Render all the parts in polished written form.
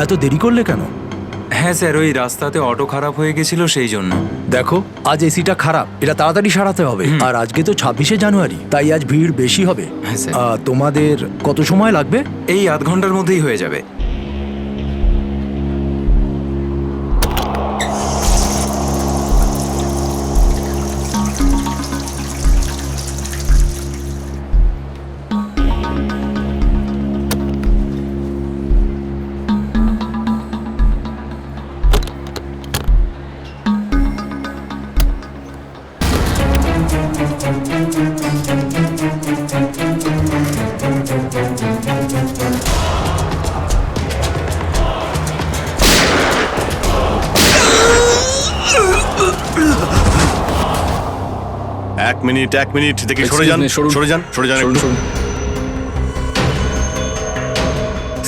এত দেরি করলে কেন? হ্যাঁ স্যার, ওই রাস্তাতে অটো খারাপ হয়ে গেছিল সেই জন্য। দেখো, আজ এসিটা খারাপ, এটা তাড়াতাড়ি সারাতে হবে। আর আজকে তো 26শে জানুয়ারি, তাই আজ ভিড় বেশি হবে। হ্যাঁ স্যার। তোমাদের কত সময় লাগবে? এই আধ ঘন্টার মধ্যেই হয়ে যাবে। এক মিনিট দেখে সরে যান, সরে যান একটু।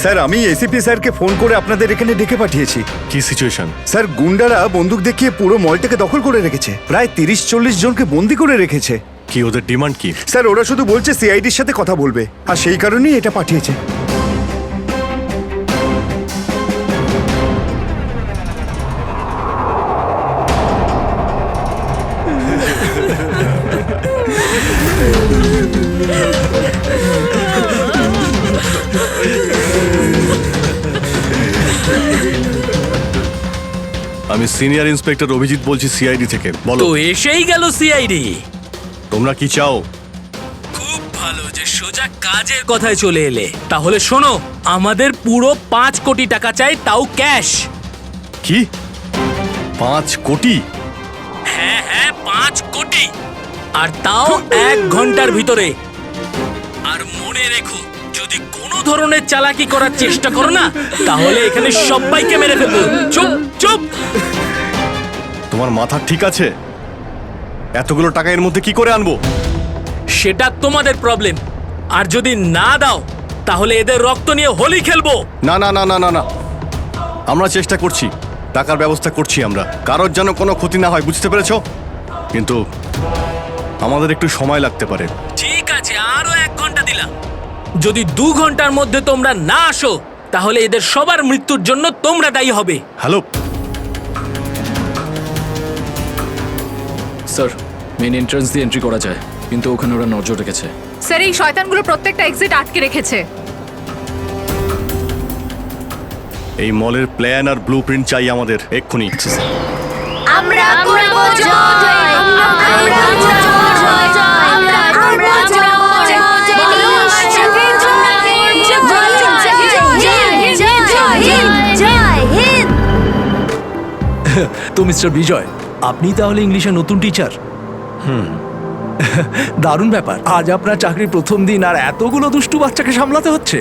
স্যার, আমি এসিপি স্যারকে ফোন করে আপনাদের এখানে ডেকে পাঠিয়েছি। কি সিচুয়েশন? স্যার, গুন্ডারা বন্দুক দেখিয়ে পুরো মলটাকে দখল করে রেখেছে। প্রায় 30-40 জনকে বন্দি করে রেখেছে। কি ওদের ডিমান্ড কি? স্যার, ওরা শুধু বলছে সিআইডির সাথে কথা বলবে, আর সেই কারণেই এটা পাঠিয়েছে। আমি সিনিয়র ইন্সপেক্টর অভিজিৎ বলছি সিআইডি থেকে। বলো। তো এসেই গেল সিআইডি। তোমরা কি চাও? খুব ভালো যে সোজা কাজের কথায় চলে এলে। তাহলে শোনো, আমাদের পুরো 5 কোটি টাকা চাই, তাও ক্যাশ। কি 5 কোটি? হ্যাঁ 5 কোটি, আর তাও 1 ঘন্টার ভিতরে। আর মনে রেখো, যদি কোনো ধরনের চালাকি করার চেষ্টা করো না, তাহলে এখানে সবাইকে মেরে ফেলবো। চুপ চুপ। তোমার মাথা ঠিক আছে? এতগুলো টাকা এর মধ্যে কি করে আনবো? সেটা তোমাদের প্রবলেম। আর যদি না দাও, তাহলে এদের রক্ত নিয়ে হোলি খেলবো। না না না না না না, আমরা চেষ্টা করছি, টাকার ব্যবস্থা করছি আমরা। কারোর যেন কোনো ক্ষতি না হয়, বুঝতে পেরেছো? কিন্তু আমাদের একটু সময় লাগতে পারে। ঠিক আছে, আরো 1 ঘন্টা দিলাম। যদি 2 ঘন্টার মধ্যে তোমরা না আসো, তাহলে এদের সবার মৃত্যুর জন্য তোমরা দায়ী হবে। হ্যালো স্যার, মেন এন্ট্রান্স দিয়ে এন্ট্রি করা যায়, কিন্তু ওখানে ওরা নজর রেখেছে। স্যার, এই শয়তানগুলো প্রত্যেকটা এক্সিট আটকে রেখেছে। এই মলের প্ল্যান আর ব্লুপ্রিন্ট চাই আমাদের এক্ষুনি। আমরা করব জয়, আমরা করব জয়, আমরা করব জয়, জয় হিন্দ। তো মিস্টার বিজয়, আপনি তাহলে ইংলিশের নতুন টিচার? দারুণ ব্যাপার। আজ আপনার চাকরির প্রথম দিন, আর এতগুলো দুষ্টু বাচ্চাকে সামলাতে হচ্ছে।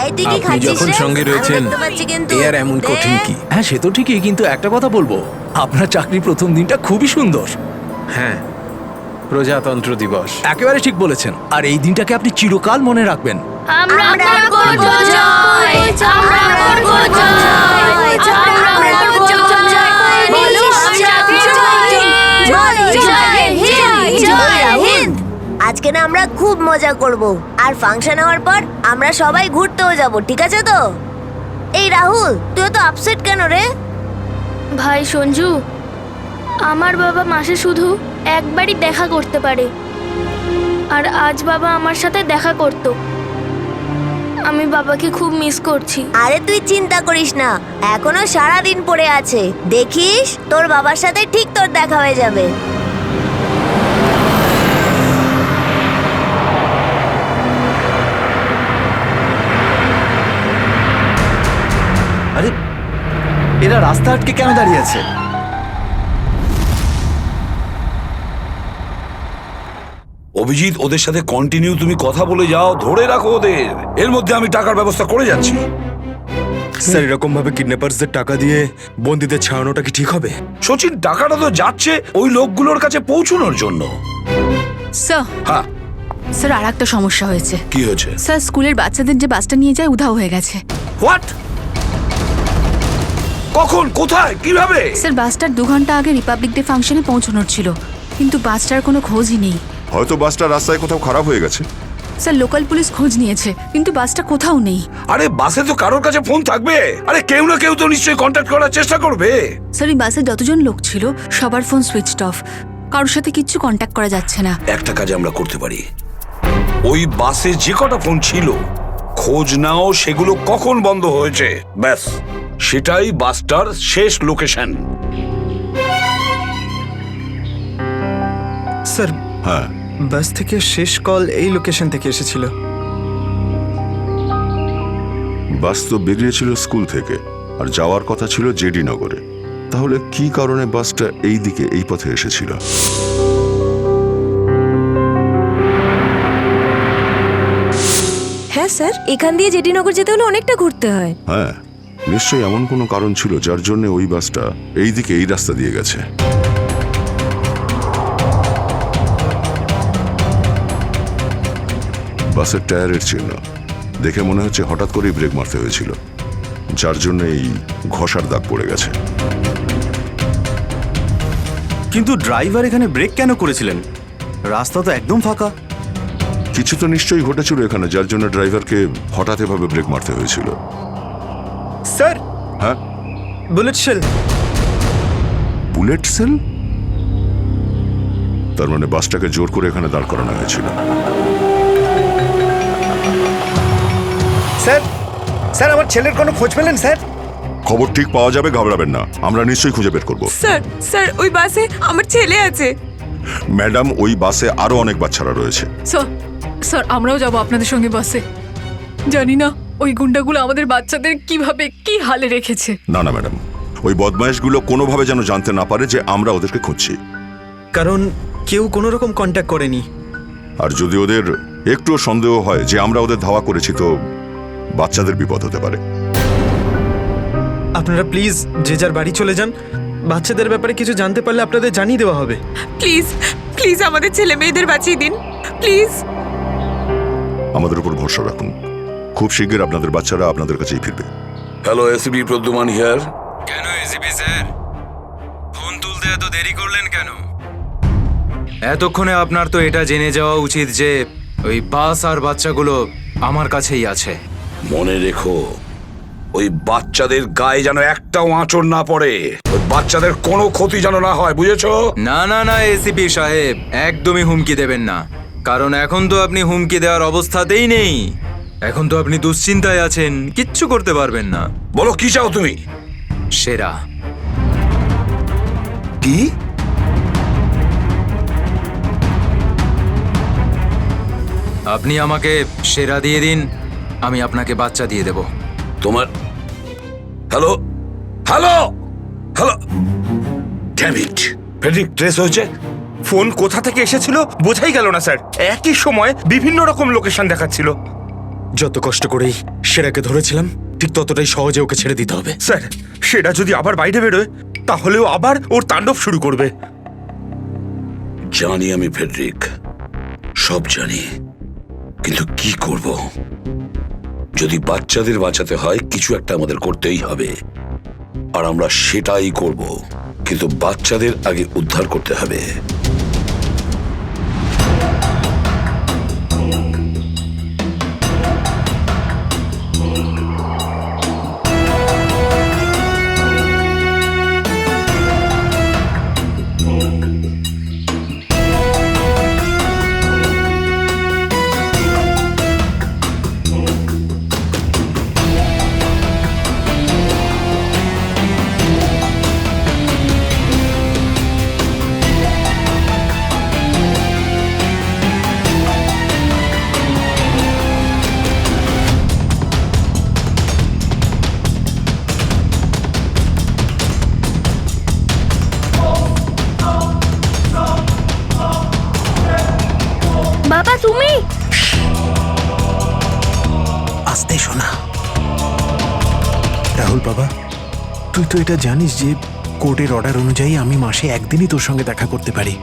এই তুই কি আপনি খাচ্ছিস যখন রে? সঙ্গে আমি রয়েছেন, দেখতে পাচ্ছি কিন্তু। এ আর এমন কঠিন কি? হ্যাঁ, সে তো ঠিকই, কিন্তু একটা কথা বলবো, আপনার চাকরির প্রথম দিনটা খুবই সুন্দর। হ্যাঁ, প্রজাতন্ত্র দিবস। একেবারে ঠিক বলেছেন, আর এই দিনটাকে আপনি চিরকাল মনে রাখবেন। আমরা করব জয়, আমরা করব জয়, আমরা করব জয়, বলো সাথে জয়, জয় হিন্দ, জয় হিন্দ। আজকে না আমরা খুব মজা করব, আর ফাংশন হওয়ার পর আমরা সবাই ঘুরতেও যাব, ঠিক আছে তো? এই রাহুল, তুই তো আপসেট কেন রে? ভাই সঞ্জু, আমার বাবা মাসে শুধু একবারই দেখা করতে পারে, আর আজ বাবা আমার সাথে দেখা করত। আমি বাবাকে খুব মিস করছি। আরে তুই চিন্তা করিস না, এখনো সারা দিন পড়ে আছে। দেখিস তোর বাবার সাথে ঠিক তোর দেখা হয়ে যাবে। আরে, এরা রাস্তা আটকে কেন দাঁড়িয়ে আছে? অভিজিৎ, ওদের সাথে কন্টিনিউ তুমি কথা বলে যাও, ধরে রাখো ওদের। এর মধ্যে আমি টাকার ব্যবস্থা করে যাচ্ছি। স্যার, এরকম ভাবে কিডন্যাপারসদের টাকা দিয়ে বন্দীদের ছাড়ানোটা কি ঠিক হবে? সচিন, টাকাটা তো যাচ্ছে ওই লোকগুলোর কাছে পৌঁছানোর জন্য। স্যার, হ্যাঁ, স্যার, আর একটা সমস্যা হয়েছে। কি হয়েছে? স্যার, স্কুলের বাচ্চাদের যে বাসটা নিয়ে যায় উধাও হয়ে গেছে। হোয়াট? কখন, কোথায়, কিভাবে? স্যার, বাসটার 2 ঘন্টা আগে রিপাবলিক ডে ফাংশনে পৌঁছানোর ছিল, কিন্তু বাসটার কোনো খোঁজই নেই। হয়তো বাসটা রাস্তায় কোথাও খারাপ হয়ে গেছে। স্যার লোকাল পুলিশ খোঁজ নিয়েছে কিন্তু বাসটা কোথাও নেই। আরে বাসে তো কারোর কাছে ফোন থাকবে, আরে কেউ না কেউ তো নিশ্চয়ই কন্ট্যাক্ট করার চেষ্টা করবে। স্যার এই বাসে যতজন লোক ছিল সবার ফোন সুইচড অফ, কারোর সাথে কিচ্ছু কন্ট্যাক্ট করা যাচ্ছে না। একটা কাজ আমরা করতে পারি, ওই বাসে যে কটা ফোন ছিল খোঁজ নাও সেগুলো কখন বন্ধ হয়েছে, ব্যাস সেটাই বাসটার শেষ লোকেশন। স্যার হ্যাঁ, বাস থেকে শেষ কল এই লোকেশন থেকে এসেছিল। বাস তো বেরিয়েছিল স্কুল থেকে আর যাওয়ার কথা ছিল জেডি নগরে। তাহলে কি কারণে বাসটা এই দিকে এই পথে এসেছিল? হ্যাঁ স্যার, এখান দিয়ে জেডি নগর যেতে হলে অনেকটা ঘুরতে হয়। হ্যাঁ, নিশ্চয়ই এমন কোনো কারণ ছিল যার জন্য ওই বাসটা এই দিকে এই রাস্তা দিয়ে গেছে। বাসের টায়ারের চিহ্ন দেখে মনে হচ্ছে হঠাৎ করেই ব্রেক মারতে হয়েছিল, যার জন্য এই ঘষার দাগ পড়ে গেছে। কিন্তু ড্রাইভার এখানে ব্রেক কেন করেছিলেন? রাস্তা তো একদম ফাঁকা। কিছু তো নিশ্চয়ই ঘটেছিল এখানে, যার জন্য ড্রাইভারকে হঠাৎ এভাবে ব্রেক মারতে হয়েছিল। স্যার, হ্যাঁ, বুলেট শেল। Bullet sell? তার মানে বাসটাকে জোর করে এখানে দাঁড় করানো হয়েছিল। স্যার, স্যার আমার ছেলের কোনো খোঁজ পেলেন স্যার? খবর ঠিক পাওয়া যাবে, ঘাবড়াবেন না, আমরা নিশ্চয়ই খুঁজে বের করব। স্যার স্যার ওই বাসে আমার ছেলে আছে। ম্যাডাম, ওই বাসে আরো অনেক বাচ্চারা রয়েছে। স্যার স্যার আমরাও যাব আপনাদের সঙ্গে বাসে। জানি না ওই গুন্ডাগুলো আমাদের বাচ্চাদের কিভাবে কি হালে রেখেছে। না না ম্যাডাম, ওই বদমাইশগুলো কোনোভাবে যেন জানতে না পারে যে আমরা ওদেরকে খুঁজছি। কারণ কেউ কোনো রকম কন্ট্যাক্ট করেনি। আর যদি ওদের একটুও সন্দেহ হয় যে আমরা ওদের ধাওয়া করেছি, তো বাচ্চাদের বিপদ হতে পারে। আপনারা প্লিজ যে যার বাড়ি চলে যান। বাচ্চাদের ব্যাপারে কিছু জানতে পারলে আপনাদের জানিয়ে দেওয়া হবে। প্লিজ প্লিজ আমাদের ছেলে মেয়েদের বাঁচিয়ে দিন প্লিজ। আমাদের উপর ভরসা রাখুন, খুব শীঘ্র আপনাদের বাচ্চারা আপনাদের কাছেই ফিরবে। Hello, ACP Pradyuman here. কেন এসিপি স্যার, ফোন তুলতে এত দেরি করলেন কেন? এতক্ষণে আপনার তো এটা জেনে যাওয়া উচিত যে ওই বাস আর বাচ্চাগুলো আমার কাছেই আছে। মনে রেখো, ওই বাচ্চাদের গায়ে যেন একটাও আঁচড় না পড়ে, ওই বাচ্চাদের কোনো ক্ষতি যেন না হয়, বুঝেছো? না না না এসিপি সাহেব, একদমই হুমকি দেবেন না, কারণ এখন তো আপনি হুমকি দেওয়ার অবস্থাতেই নেই। এখন তো আপনি দুশ্চিন্তায় আছেন, কিচ্ছু করতে পারবেন না। বলো কি চাও তুমি? সেরা। কি? আপনি আমাকে সেরা দিয়ে দিন, আমি আপনাকে বাচ্চা দিয়ে দেব। তোমার hello hello hello, damn it, Friedrich trace হয়েছে। ফোন কোথা থেকে এসেছিল বোঝাই গেল না স্যার। একই সময় বিভিন্ন রকম লোকেশন দেখাচ্ছিল। যত কষ্ট করেই সেরাকে ধরেছিলাম, ঠিক ততটাই সহজে ওকে ছেড়ে দিতে হবে। স্যার, সেটা যদি আবার বাইরে বেরোয় তাহলেও আবার ওর তাণ্ডব শুরু করবে। জানি আমি ফেডরিক, সব জানি, কিন্তু কি করব? যদি বাচ্চাদের বাঁচাতে হয় কিছু একটা আমাদের করতেই হবে, আর আমরা সেটাই করব, কিন্তু বাচ্চাদের আগে উদ্ধার করতে হবে। বাবা তুমি? আস্তে শোনা। রাহুল বাবা, তুই তো এটা জানিস যে কোর্টের অর্ডার অনুযায়ী আমি মাসে একদিনই তোর সঙ্গে দেখা করতে পারি,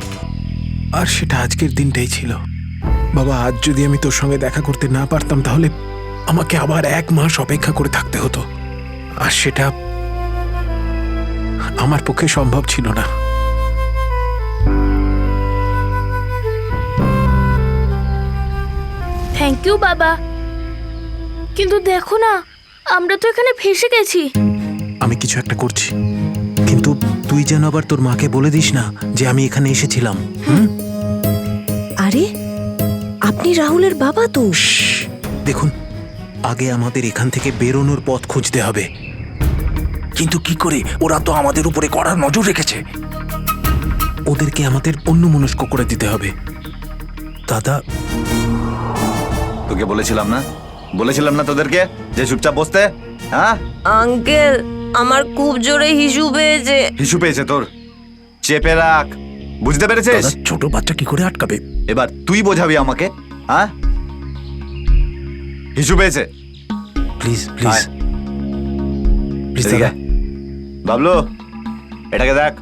আর সেটা আজকের দিনটাই ছিল। বাবা, আজ যদি আমি তোর সঙ্গে দেখা করতে না পারতাম তাহলে আমাকে আবার 1 মাস অপেক্ষা করে থাকতে হতো, আর সেটা আমার পক্ষে সম্ভব ছিল না। থ্যাংক ইউ বাবা। কিন্তু দেখো না, আমরা তো এখানে ফেসে গেছি। আমি কিছু একটা করছি, কিন্তু তুই যেন আবার তোর মাকে বলে দিস না যে আমি এখানে এসেছিলাম। আরে আপনি রাহুলের বাবা তো। দেখুন, আগে আমাদের এখান থেকে বেরোনোর পথ খুঁজতে হবে। কিন্তু কি করে? ওরা তো আমাদের উপরে কড়া নজর রেখেছে। ওদেরকে আমাদের অন্যমনস্ক করে দিতে হবে। দাদা, তোকে বলেছিলাম না তোদেরকে যে চুপচাপ বসতে? হ্যাঁ আঙ্কেল, আমার খুব জোরে হিসু পেয়েছে। হিসু পেয়েছে তোর? চেপে রাখ, বুঝতে পেরেছিস? ছোট বাচ্চা কি করে আটকাবে? এবার তুই বোঝাবি আমাকে। হ্যাঁ, হিসু পেয়েছে। প্লিজ প্লিজ প্লিজ এদিকে দাদা। আয়। বাবলু, এটাকে দেখ।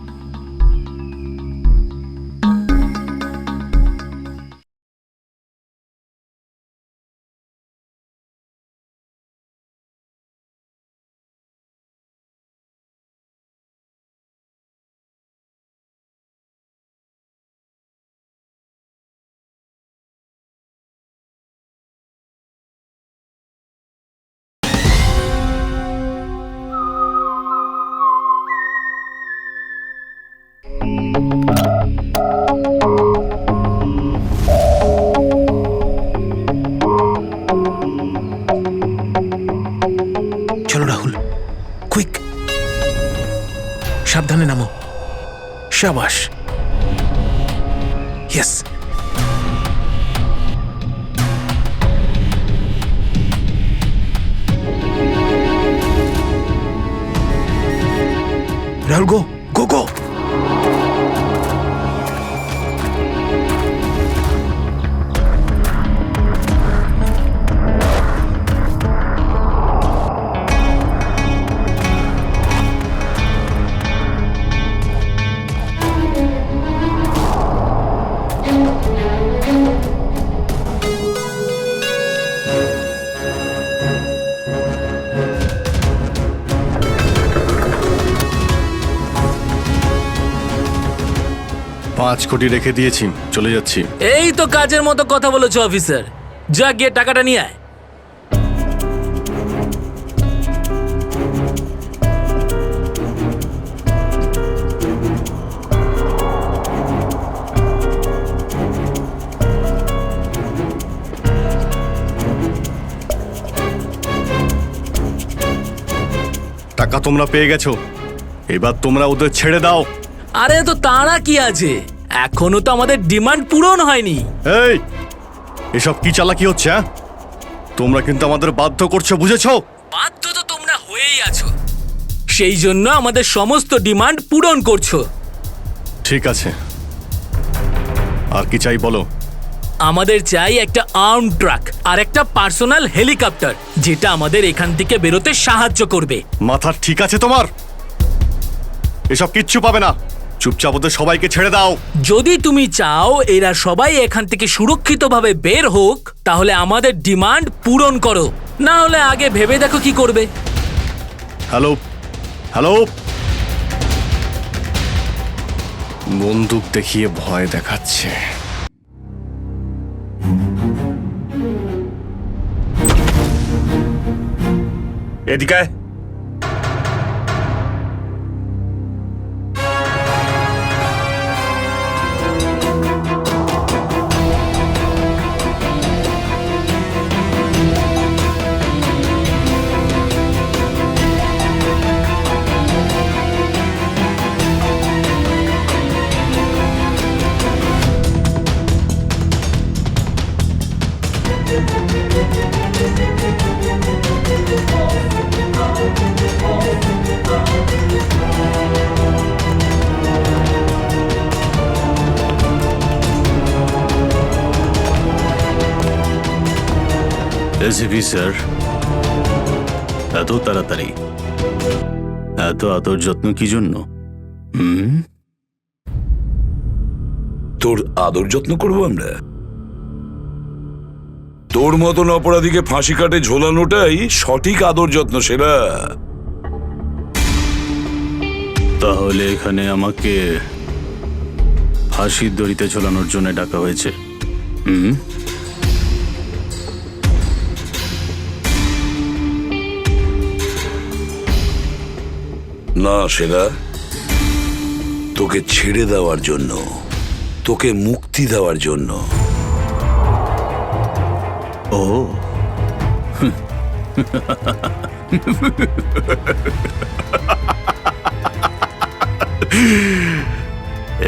চলো রাহুল, কুইক, সাবধানে নামো। শাবাশ, ইয়েস। রাহুল, গো গো গো। পাঁচ কোটি রেখে দিয়েছি, চলে যাচ্ছি। এই তো কাজের মতো কথা বলেছো অফিসার। যা গিয়ে টাকাটা নিয়ে আয়। টাকা তোমরা পেয়ে গেছো, এবার তোমরা ওদের ছেড়ে দাও। আরে তো তারা কি আছে, এখনো তো আমাদের ডিমান্ড পূরণ হয়নি। এই, এসব কি চালাকি হচ্ছে? হ্যাঁ, তোমরা কিন্তু আমাদের বাধ্য করছো, বুঝেছো? বাধ্য তো তোমরা হয়েই আছো, সেই জন্য আমাদের সমস্ত ডিমান্ড পূরণ করছো। ঠিক আছে, আর কি চাই বলো? আমাদের চাই একটা আর্ম ট্রাক আর একটা পার্সোনাল হেলিকপ্টার, যেটা আমাদের এখান থেকে বেরোতে সাহায্য করবে। মাথা ঠিক আছে তোমার? এসব কিচ্ছু পাবে না, চুপচাপ ওদের সবাইকে ছেড়ে দাও। যদি তুমি চাও এরা সবাই এখান থেকে সুরক্ষিতভাবে বের হোক, তাহলে আমাদের ডিমান্ড পূরণ করো, না হলে আগে ভেবে দেখো কি করবে। হ্যালো হ্যালো, বন্দুক দেখিয়ে ভয় দেখাচ্ছে। এদিকে আয়। এসিপি স্যার, এত তাড়াতাড়ি, এত আদর যত্ন কি জন্য? তোর আদর যত্ন করবো আমরা? তোর মতন অপরাধীকে ফাঁসি কাটে ঝোলানোটাই সঠিক আদর যত্ন, সেরা। তাহলে এখানে আমাকে ফাঁসির দড়িতে ঝোলানোর জন্য ডাকা হয়েছে? না সেরা, তোকে ছেড়ে দেওয়ার জন্য, তোকে মুক্তি দেওয়ার জন্য। ও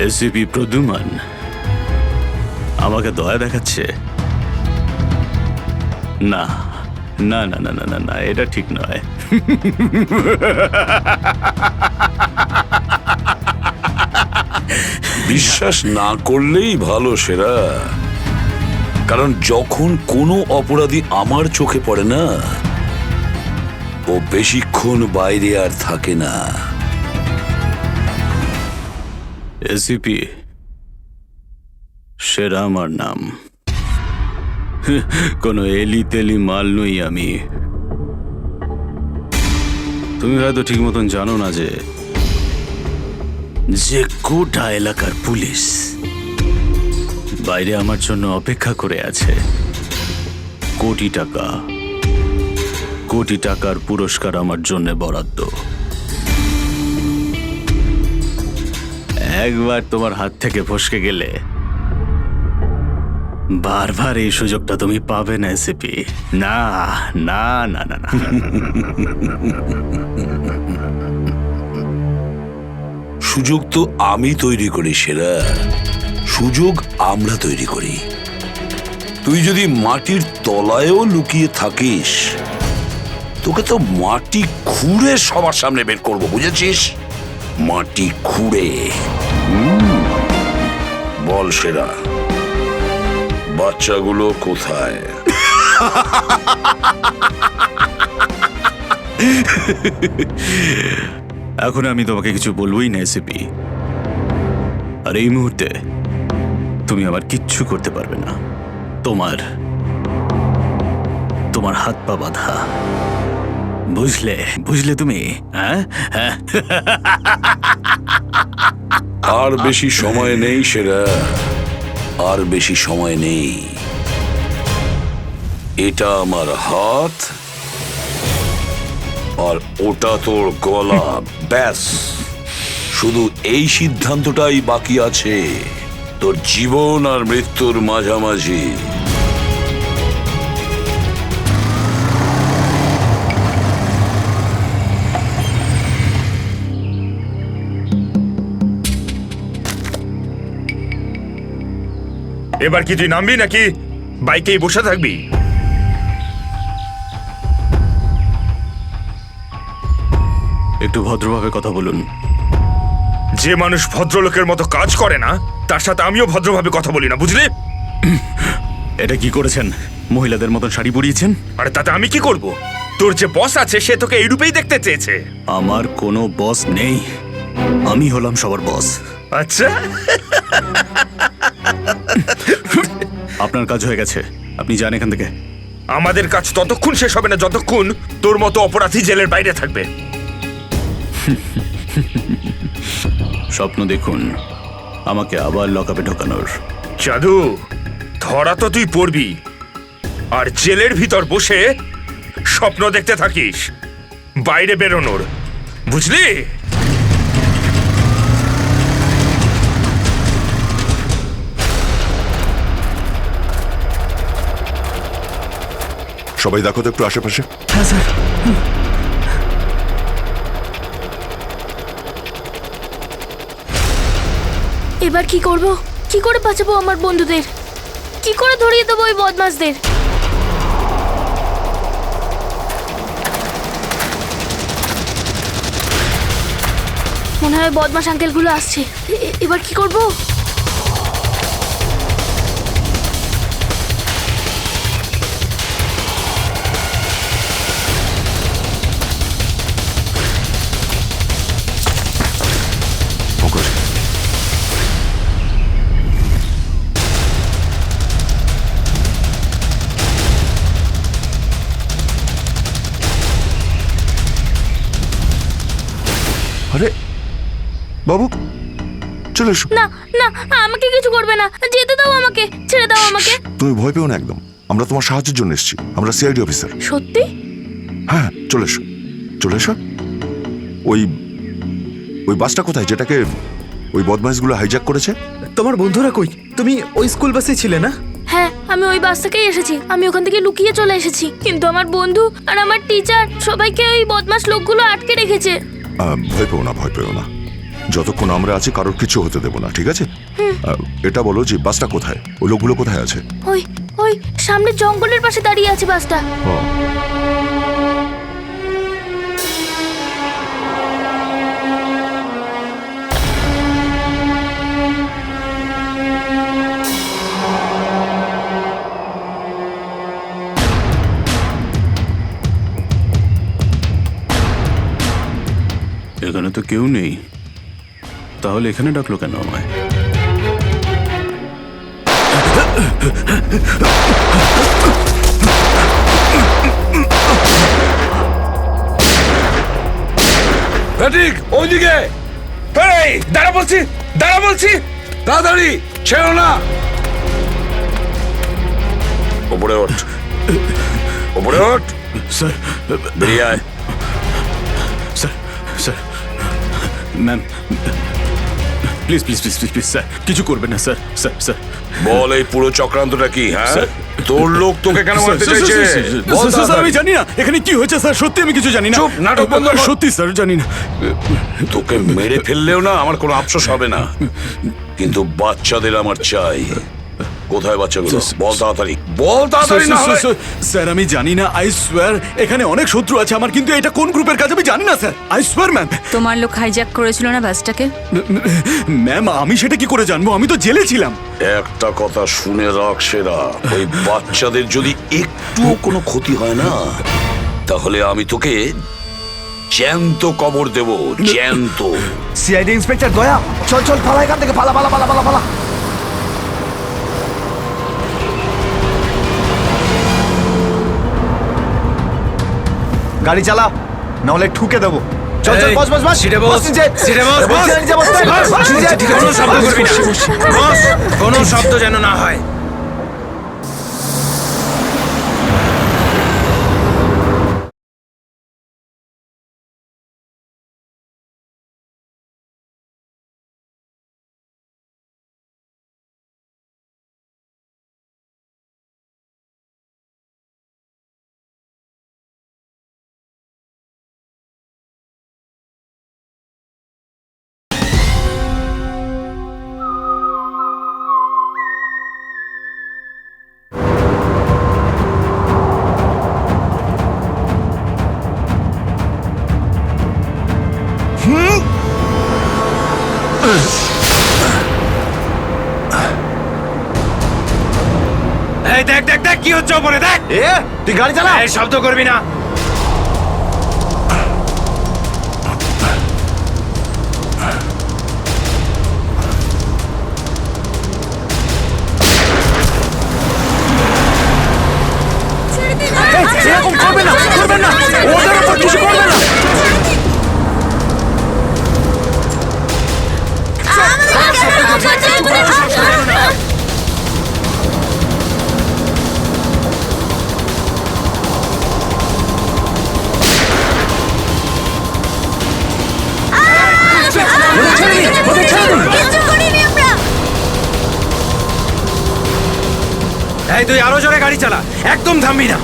এসিপি প্রদ্যুমান আমাকে দয়া দেখাচ্ছে? না না না না না না না, এটা ঠিক নয়। বিশ্বাস না করলেই ভালো সেরা, কারণ যখন কোনো অপরাধী আমার চোখে পড়ে না, ও বেশিক্ষণ বাইরে আর থাকে না। এসিপি সেরা আমার নাম, কোনো এলি তেলি মাল নই আমি। তুমি হয়তো ঠিক মতন জানো না যে গোটা এলাকার পুলিশ বাইরে আমার জন্য অপেক্ষা করে আছে। কোটি টাকার পুরস্কার আমার জন্য বরাদ্দ। একবার তোমার হাত থেকে ফসকে গেলে বারবার এই সুযোগটা তুমি পাবে না এসিপি। না না না না না। সুযোগ তো আমি তৈরি করি সেরা, সুযোগ আমরা তৈরি করি। তুই যদি মাটির তলায়ও লুকিয়ে থাকিস, তোকে তো মাটি খুঁড়ে সবার সামনে বের করবো, বুঝেছিস? মাটি খুঁড়ে। বল সেরা, বাচ্চাগুলো কোথায়? এখন আমি তোমাকে কিছু বলবোই না এসিপি। আর এই মুহূর্তে তুমি আমার কিচ্ছু করতে পারবে না। তোমার হাত পা বাঁধা, বুঝলে তুমি? হ্যাঁ, আর বেশি সময় নেই সেরা, আর বেশি সময় নেই। এটা আমার হাত, আর ওটা তোর গলা। ব্যাস, শুধু এই সিদ্ধান্তটাই বাকি আছে, তোর জীবন আর মৃত্যুর মাঝামাঝি। এবার কি তুই নামবি নাকি বাইকেই বসে থাকবি? একটু ভদ্রভাবে কথা বলুন। যে মানুষ ভদ্রলোকের মতো কাজ করে না, তার সাথে আমিও ভদ্রভাবে কথা বলি না, বুঝলি? এটা কি করেছেন? মহিলাদের মতন শাড়ি পরিয়েছেন? আরে তাতে আমি কি করব? তোর যে বস আছে সে তোকে এই রূপেই দেখতে চেয়েছে। আমার কোনো বস নেই, আমি হলাম সবার বস। আচ্ছা, আপনার কাজ হয়ে গেছে, আপনি যান এখান থেকে। আমাদের কাজ ততক্ষণ শেষ হবে না যতক্ষণ তোর মতো অপরাধী জেলের বাইরে থাকবে। স্বপ্ন দেখুন আমাকে আবার লকআপে ঢোকানোর। জাদু, ধরা তো তুই পড়বি, আর জেলের ভিতর বসে স্বপ্ন দেখতে থাকিস বাইরে বেরোনোর, বুঝলি? সবাই দেখো তো একটু আশেপাশে। হ্যাঁ স্যার। এবার কি করব? কি করে বাঁচাবো আমার বন্ধুদের? কি করে ধরিয়ে দেবো ওই বদমাশদের? মনে হয় বদমাশ আঙ্কেলগুলো আসছে। এবার কি করব? আরে বাবু, চলে এসো। না না, আমাকে কিছু করবে না, যেতে দাও আমাকে, ছেড়ে দাও আমাকে। তুমি ভয় পেও না একদম, আমরা তোমার সাহায্যের জন্য এসেছি, আমরা সিআইডি অফিসার। সত্যি? হ্যাঁ, চলে এসো, চলে এসো। ওই ওই বাসটা কোথায় যেটাকে ওই বদমাইশগুলো হাইজ্যাক করেছে? তোমার বন্ধুরা কই? তুমি ওই স্কুল বাসে ছিলে না? হ্যাঁ, আমি ওই বাস থেকেই এসেছি। আমি ওখান থেকে লুকিয়ে চলে এসেছি, কিন্তু আমার বন্ধু আর আমার টিচার সবাইকে ওই বদমাশ লোকগুলো আটকে রেখেছে। ভয় পেও না, ভয় পেও না। যতক্ষণ আমরা আছি কারোর কিছু হতে দেবো না, ঠিক আছে? এটা বলো যে বাসটা কোথায়, ওই লোকগুলো কোথায় আছে? ওই ওই সামনে জঙ্গলের পাশে দাঁড়িয়ে আছে বাসটা। এখানে তো কেউ নেই, তাহলে এখানে ডাকলো কেন আমায়? ঠিক ওইদিকে। এই দাঁড়া বলছি, দাঁড়া বলছি, তাড়াতাড়ি ছেড়ো না। ওপরে ওঠ, ওপরে ওঠ। স্যার বেরিয়ে আয়। Sir sir ma'am please please please please please sir কিছু করবেন না স্যার। স্যার স্যার বল এই পুরো চক্রান্তটা কি? হ্যাঁ, তোর লোক তোকে কেন মারতে চাইছে? বল স্যার আমি জানি না এখানে কি হয়েছে স্যার, সত্যি আমি কিছু জানি না। চুপ, নাটক বন্ধ কর। সত্যি স্যার জানি না। তোকে মেরে ফেললেও না আমার কোনো আফসোস হবে না, কিন্তু বাচ্চাদের আমার চাই। কোথায় বাচ্চাগুলো? বল তাড়াতাড়ি, বল তাড়াতাড়ি। না স্যার আমি জানি না, আই সোয়ার এখানে অনেক শত্রু আছে আমার, কিন্তু এটা কোন গ্রুপের কাজ আমি জানি না স্যার, আই সোয়ার ম্যাম। তোমার লোক হাইজ্যাক করেছিল না বাসটাকে? ম্যাম আমি সেটা কি করে জানবো, আমি তো জেলে ছিলাম। একটা কথা শুনে রাখ সেরা, ওই বাচ্চাদের যদি একটুও কোনো ক্ষতি হয় না, তাহলে আমি তোকে জ্যান্ত কবর দেব, জ্যান্ত। সিআইডি ইন্সপেক্টর দয়া, চল চল পালা এখান থেকে, পালা পালা পালা পালা পালা। গাড়ি চালা, নাহলে ঠুকে দেবো। চল চল, বস বস বস। সিটে বস, নিচে। সিটে বস, বস। বস, নিচে বস, বস, নিচে। কোনো শব্দ করবি না, বস। কোনো শব্দ যেন না হয়। এই দেখ দেখ দেখ কি হচ্ছে ওপরে, দেখ। তুই গাড়ি চালা। এই শব্দ করবি না। এরকম করবে না, করবেন না, ওদের উপর কিছু করবে না। এই তুই আরো জোরে গাড়ি চালা, একদম থামবি না।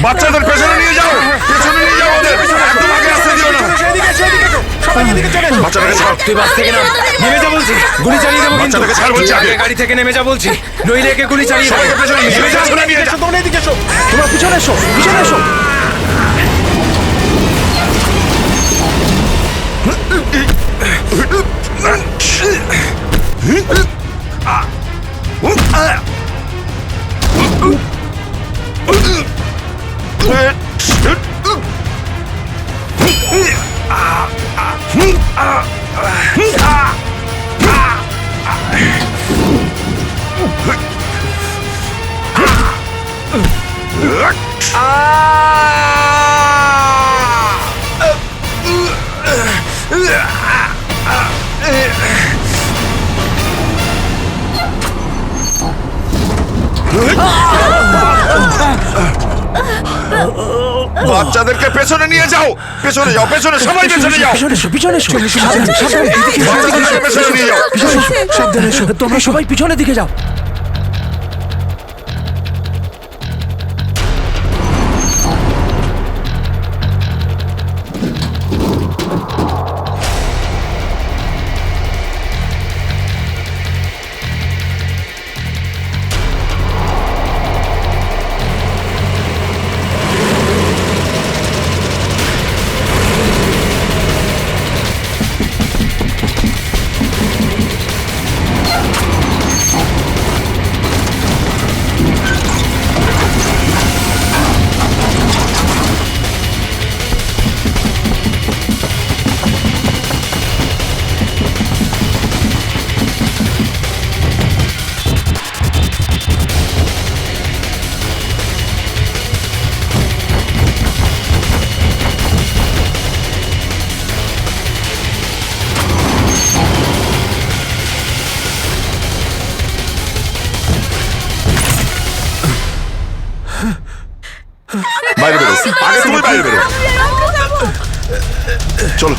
বাচ্চাদের পেছনে নিয়ে যাও, পেছনে নিয়ে যাও ওদের, একদম আগে আসতে দিও না। বাচ্চাটাকে ছাড়, তুই বাস থেকে নাম, নেমে যা বলছি, গুলি চালিয়ে দেবো কিন্তু। বাচ্চাটাকে ছাড় বলছি আগে। গাড়ি থেকে নেমে যা বলছি, নইলে একে গুলি চালিয়ে দেবো। সবাইকে পেছনে নিয়ে যাও, পেছনে নিয়ে যাও। তোমরা পিছনে এসো, পিছনে এসো। বাচ্চাদেরকে পেছনে নিয়ে যাও, পেছনে যাও, পেছনে, সবাই পেছনে যাও। পিছনে এসো, বাচ্চাদেরকে পেছনে নিয়ে যাও। সাবধানে এসো, তোমরা সবাই পিছনের দিকে যাও। বাইরে বেরো, আগে তুমি বাইরে বেরো। চলো।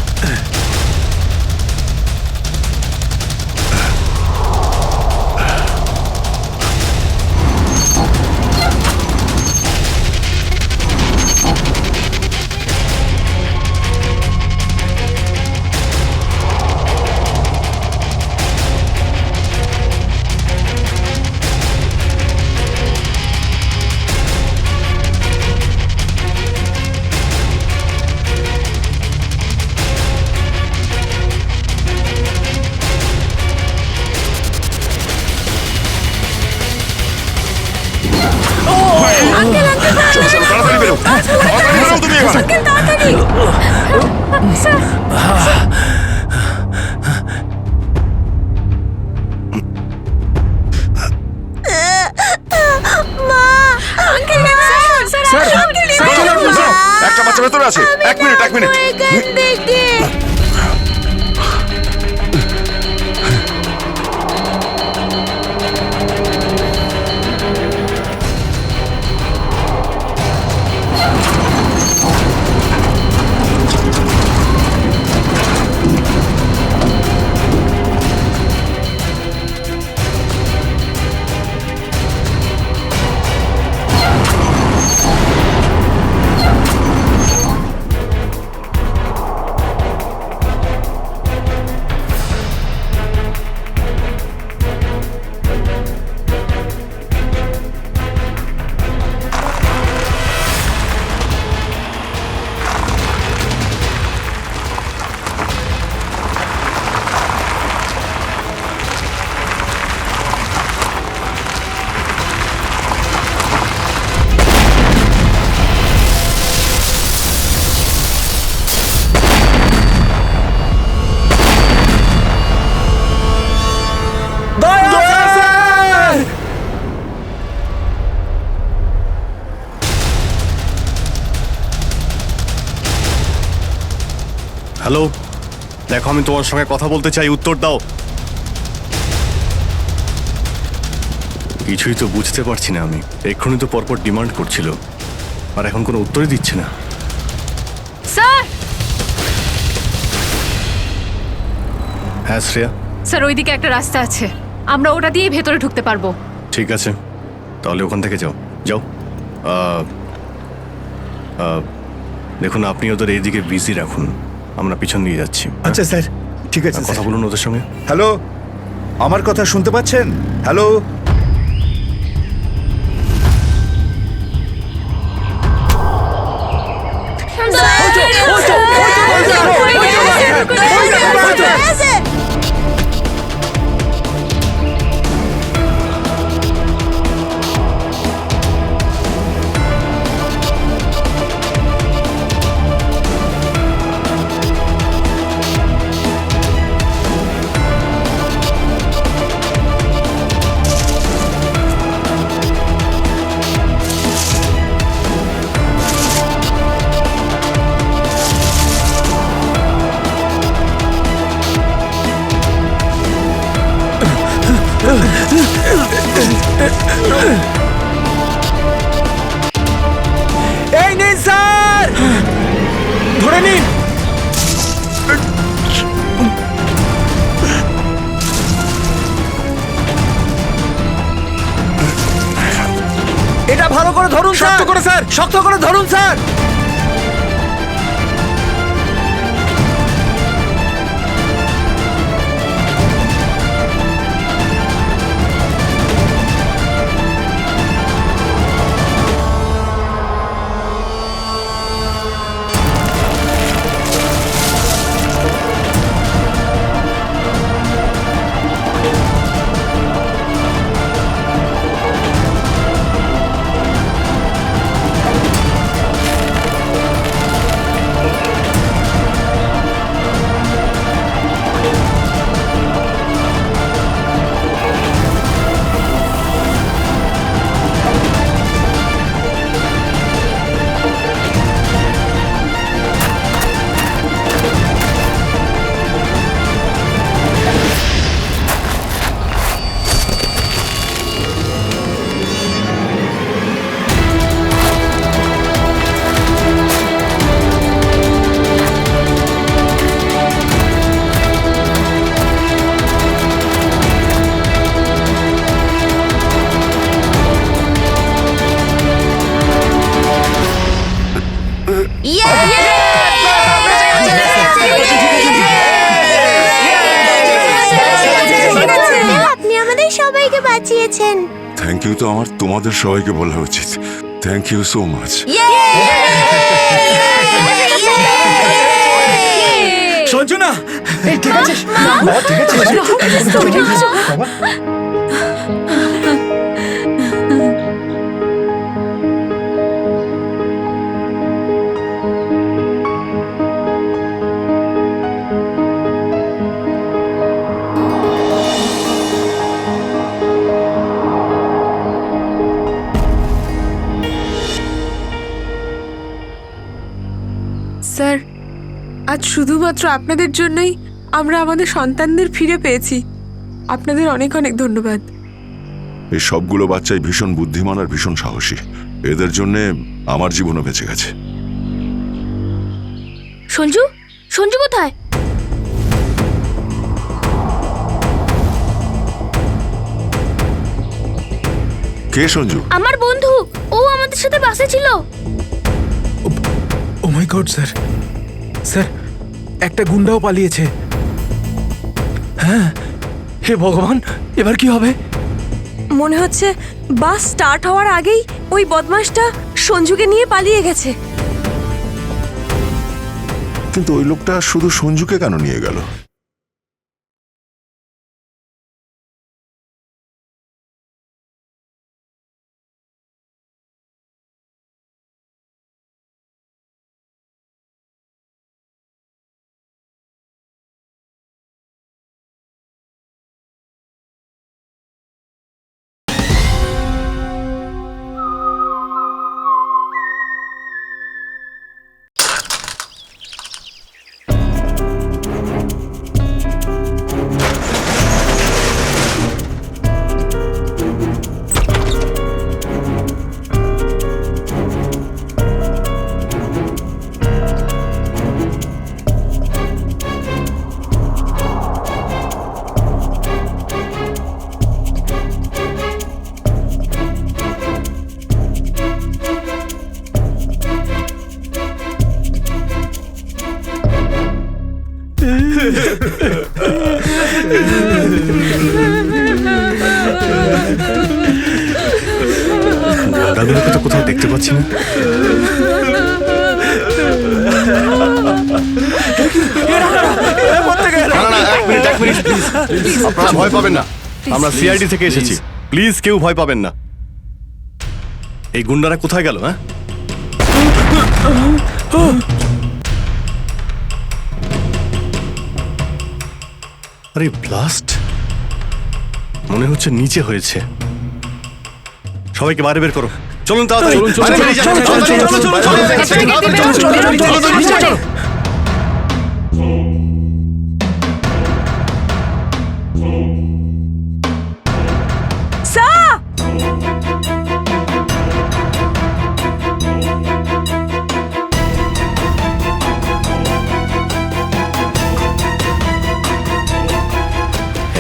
চলো, চলো, তাড়াতাড়ি বেরো, তাড়াতাড়ি বেরো তুমি এবার। একটা বাচ্চা ভেতরে আছে, এক মিনিট, এক মিনিট। হ্যালো, দেখো আমি তোমার সঙ্গে কথা বলতে চাই, উত্তর দাও। কিছুই তো বুঝতে পারছি না আমি। এক্ষুনি তো পরপর ডিমান্ড করছিল, আর এখন কোনো উত্তরই দিচ্ছে না। স্যার, হ্যাঁ শ্রেয়া। স্যার ওইদিকে একটা রাস্তা আছে, আমরা ওটা দিয়েই ভেতরে ঢুকতে পারবো। ঠিক আছে, তাহলে ওখান থেকে যাও যাও। দেখুন আপনি ওদের এইদিকে বিজি রাখুন, আমরা পিছন দিয়ে যাচ্ছি। আচ্ছা স্যার, ঠিক আছে। কথা বলুন ওদের সঙ্গে। হ্যালো, আমার কথা শুনতে পাচ্ছেন? হ্যালো, এই নিন স্যার, ধরে নিন। এটা ভালো করে ধরুন স্যার। শক্ত করে স্যার, শক্ত করে ধরুন স্যার। আপনি আমাদের সবাইকে বাঁচিয়েছেন। থ্যাংক ইউ তো আমার তোমাদের সবাইকে বলা উচিত। Thank you so much. Sanjana, ঠিক আছে, ঠিক আছে। স্যার, আজ শুধুমাত্র আপনাদের জন্যই আমরা আমাদের সন্তানদের ফিরে পেয়েছি। আপনাদের অনেক অনেক ধন্যবাদ। এই সবগুলো বাচ্চাই ভীষণ বুদ্ধিমান আর ভীষণ সাহসী। এদের জন্যে আমার জীবনও বেঁচে গেছে। সঞ্জু, সঞ্জু কোথায়? কে সঞ্জু? আমার বন্ধু, ও আমাদের সাথে বাসে ছিল। ও মাই গড স্যার, স্যার একটা গুন্ডাও পালিয়েছে। হ্যাঁ, হে ভগবান, এবার কি হবে? মনে হচ্ছে বাস স্টার্ট হওয়ার আগেই ওই বদমাশটা সঞ্জুকে নিয়ে পালিয়ে গেছে। কিন্তু ওই লোকটা শুধু সঞ্জুকে কেন নিয়ে গেল? দাদাগুলোকে তো কোথাও দেখতে পাচ্ছি না। এক মিনিট প্লিজ, আপনারা ভয় পাবেন না, আমরা সিআইডি থেকে এসেছি, প্লিজ কেউ ভয় পাবেন না। এই গুন্ডারা কোথায় গেল? হ্যাঁ, আরে ব্লাস্ট মনে হচ্ছে নিচে হয়েছে। সবাইকে বাইরে বের করো, চলুন তাড়াতাড়ি।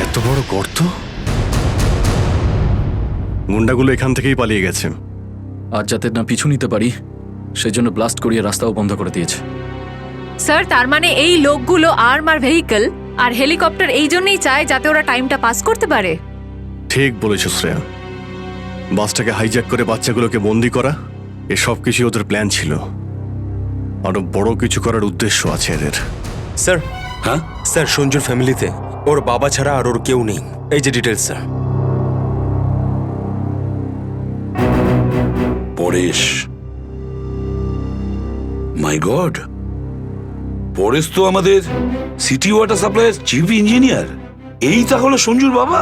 এত বড় গর্ত, গুন্ডাগুলো এখান থেকেই পালিয়ে গেছে। আর যাতে না পিছু নিতে পারি সেজন্য ব্লাস্ট করিয়ে রাস্তাও বন্ধ করে দিয়েছে। স্যার তার মানে এই লোকগুলো আর্মার ভেহিকল আর হেলিকপ্টার এই জন্যই চায় যাতে ওরা টাইমটা পাস করতে পারে। ঠিক বলেছো শ্রেয়া, বাসটাকে হাইজ্যাক করে বাচ্চাগুলোকে বন্দি করা, এসব কিছু ওদের প্ল্যান ছিল। আরো বড় কিছু করার উদ্দেশ্য আছে এদের। স্যার, হ্যাঁ স্যার, সঞ্জুর ফ্যামিলিতে ওর বাবা ছাড়া আর ওর কেউ নেই। এই যে ডিটেলস স্যার। পরেশ, মাই গড, পরেশ তো আমাদের সিটি ওয়াটার সাপ্লাইয়ের চিফ ইঞ্জিনিয়ার। এই তাহলে সঞ্জুর বাবা।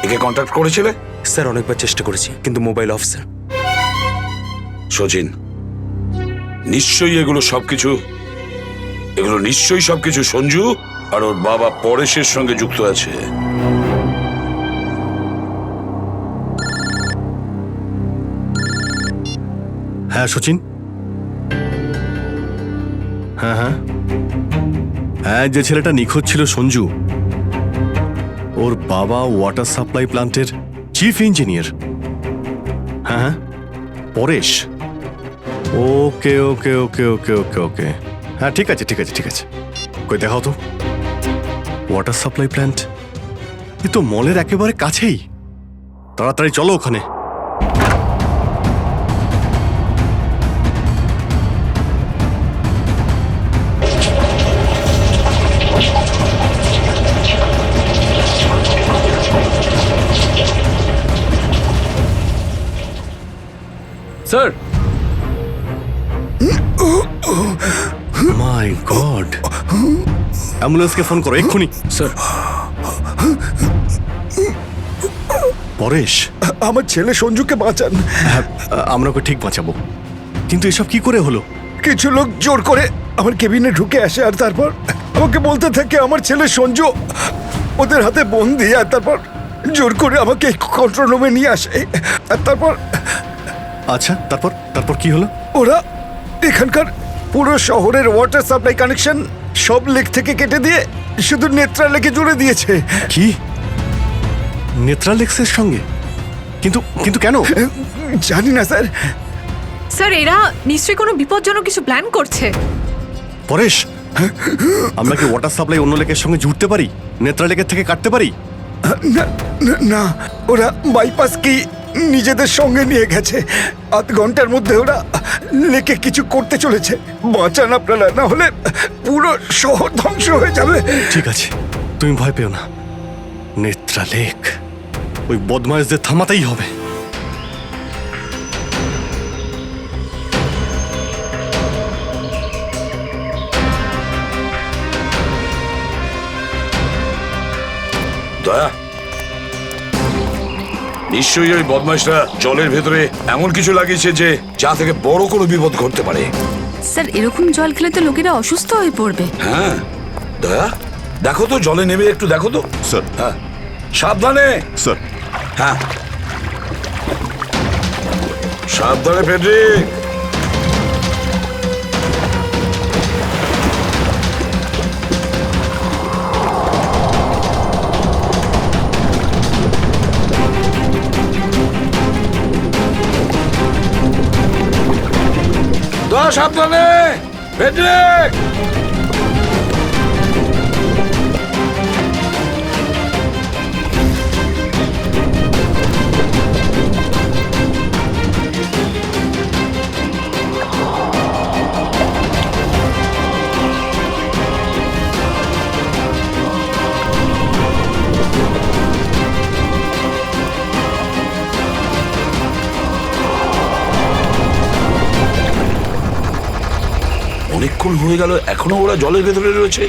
একে কন্ট্যাক্ট করেছিলে? স্যার অনেকবার চেষ্টা করেছি কিন্তু মোবাইল অফ স্যার। সচিন, নিশ্চয়ই এগুলো সবকিছু সঞ্জু আর ওর বাবা পরেশের সঙ্গে যুক্ত আছে। হ্যাঁ সচিন, হ্যাঁ হ্যাঁ হ্যাঁ, যে ছেলেটা নিখোঁজ ছিল সঞ্জু, ওর বাবা ওয়াটার সাপ্লাই প্ল্যান্টের চিফ ইঞ্জিনিয়ার। হ্যাঁ হ্যাঁ, পরেশ। ওকে ওকে ওকে ওকে ওকে ওকে, হ্যাঁ ঠিক আছে ঠিক আছে ঠিক আছে। কই দেখাও তো ওয়াটার সাপ্লাই প্ল্যান্ট। এ তো মলের একেবারে কাছেই, তাড়াতাড়ি চলো ওখানে। স্যার, মাই গড, অ্যাম্বুলেন্সকে ফোন করো এক্ষুনি। স্যার, পরেশ, আমার ছেলে সঞ্জুকে বাঁচান। হ্যাঁ, আমরা ওকে ঠিক বাঁচাবো, কিন্তু এসব কি করে হলো? কিছু লোক জোর করে আমার কেবিনে ঢুকে আসে আর তারপর আমাকে বলতে থাকে আমার ছেলে সঞ্জু ওদের হাতে বন্দি, আর তারপর জোর করে আমাকে কন্ট্রোল রুমে নিয়ে আসে। আর তারপর আচ্ছা, তারপর তারপর কি হলো? ওরা এখানকার পুরো শহরের ওয়াটার সাপ্লাই কানেকশন সব লেক থেকে কেটে দিয়ে শুধু নেত্রা লেকে জুড়ে দিয়েছে। কি, নেত্রা লেক্সের সঙ্গে? কিন্তু কিন্তু কেন জানি না স্যার। স্যার এরা নিশ্চয়ই কোনো বিপজ্জনক কিছু প্ল্যান করছে। পরেশ, আমরা কি ওয়াটার সাপ্লাই অন্য লেকের সঙ্গে জুড়তে পারি, নেত্রা লেকের থেকে কাটতে পারি? না, ওরা বাইপাস কি নিজেদের সঙ্গে নিয়ে গেছে। আধ ঘন্টার মধ্যে ওরা লেকে কিছু করতে চলেছে। বাঁচান আপনারা, না হলে পুরো শহর ধ্বংস হয়ে যাবে। ঠিক আছে, তুমি ভয় পেও না। নেত্রা লেক, ওই বদমাইশদের থামাতেই হবে। দয়া, নিশ্চয়ই ওই বদমাইশরা জলের ভেতরে এমন কিছু লাগিয়েছে যে যা থেকে বড় কোনো বিপদ ঘটতে পারে। স্যার এরকম জল খেলে তো লোকেরা অসুস্থ হয়ে পড়বে। হ্যাঁ দয়া, দেখো তো জলে নেমে একটু দেখো তো। স্যার। হ্যাঁ, সাবধানে স্যার। হ্যাঁ সাবধানে ফেডরিক। দয়া সাবধানে ফেডরিক। হয়ে গেল এখনো ওরা জলের ভেতরে রয়েছে।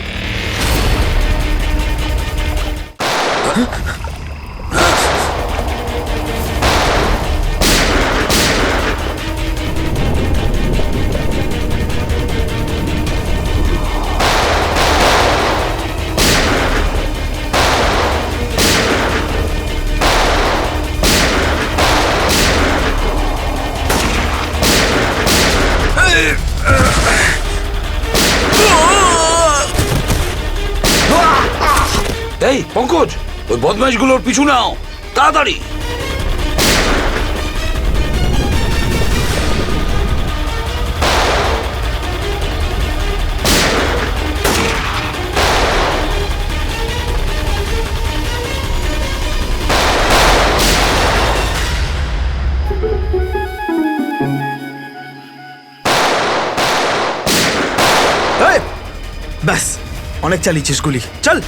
এই পঙ্কজ, ওই বদমাইশগুলোর পিছু নাও তাড়াতাড়ি। ব্যাস, অনেক চালিয়েছিস গুলি, চল।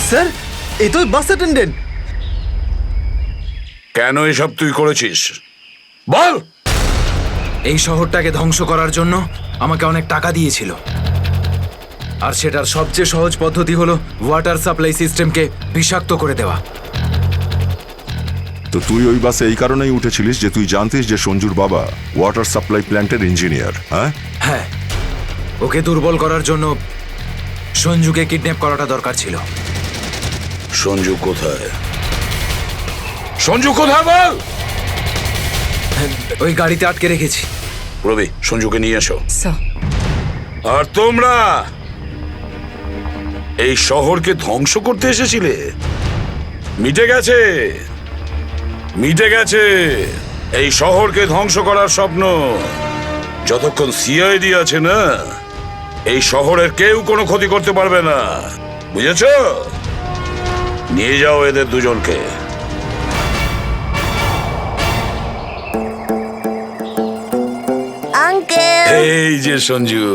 স্যার, এই তো বাস অ্যাটেন্ডেন্ট। কেন এসব তুই করেছিস বল? এই শহরটাকে ধ্বংস করার জন্য আমাকে অনেক টাকা দিয়েছিল, আর সেটার সবচেয়ে সহজ পদ্ধতি হলো ওয়াটার সাপ্লাই সিস্টেমকে বিষাক্ত করে দেওয়া। তো তুই ওই বাসে এই কারণেই উঠেছিলিস যে তুই জানতিস যে সঞ্জুর বাবা ওয়াটার সাপ্লাই প্ল্যান্টের ইঞ্জিনিয়ার? হ্যাঁ হ্যাঁ, ওকে দুর্বল করার জন্য সঞ্জুকে কিডন্যাপ করাটা দরকার ছিল। সঞ্জু কোথায়? সঞ্জু কোথায় বল? ওই গাড়িতে আটকে রেখেছি। রবি, সঞ্জুকে নিয়ে এসো। আর তোমরা এই শহরকে ধ্বংস করতে এসেছিলে? মিটে গেছে, মিটে গেছে এই শহরকে ধ্বংস করার স্বপ্ন। যতক্ষণ সিআইডি আছে না, এই শহরের কেউ কোনো ক্ষতি করতে পারবে না, বুঝেছো? নিয়ে যাও এদের দুজনকে। আঙ্কেল, এই যে সঞ্জু,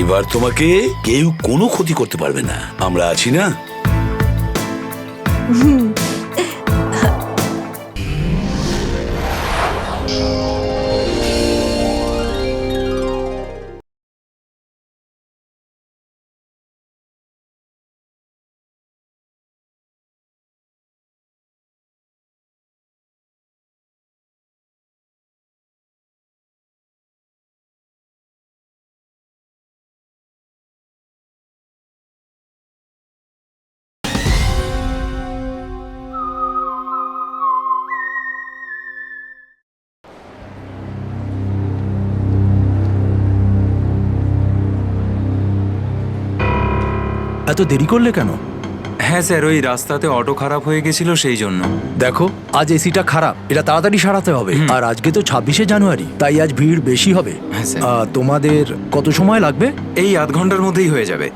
এবার তোমাকে কেউ কোনো ক্ষতি করতে পারবে না, আমরা আছি না? এত দেরি করলে কেন? হ্যাঁ স্যার, ওই রাস্তাতে অটো খারাপ হয়ে গেছিল, সেই জন্য। দেখো, আজ এসিটা খারাপ, এটা তাড়াতাড়ি সারাতে হবে। আর আজকে তো 26শে জানুয়ারি, তাই আজ ভিড় বেশি হবে। তোমাদের কত সময় লাগবে? এই আধ ঘন্টার মধ্যেই হয়ে যাবে।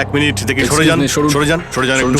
এক মিনিট দেখে সরে যান, সরে যান একটু।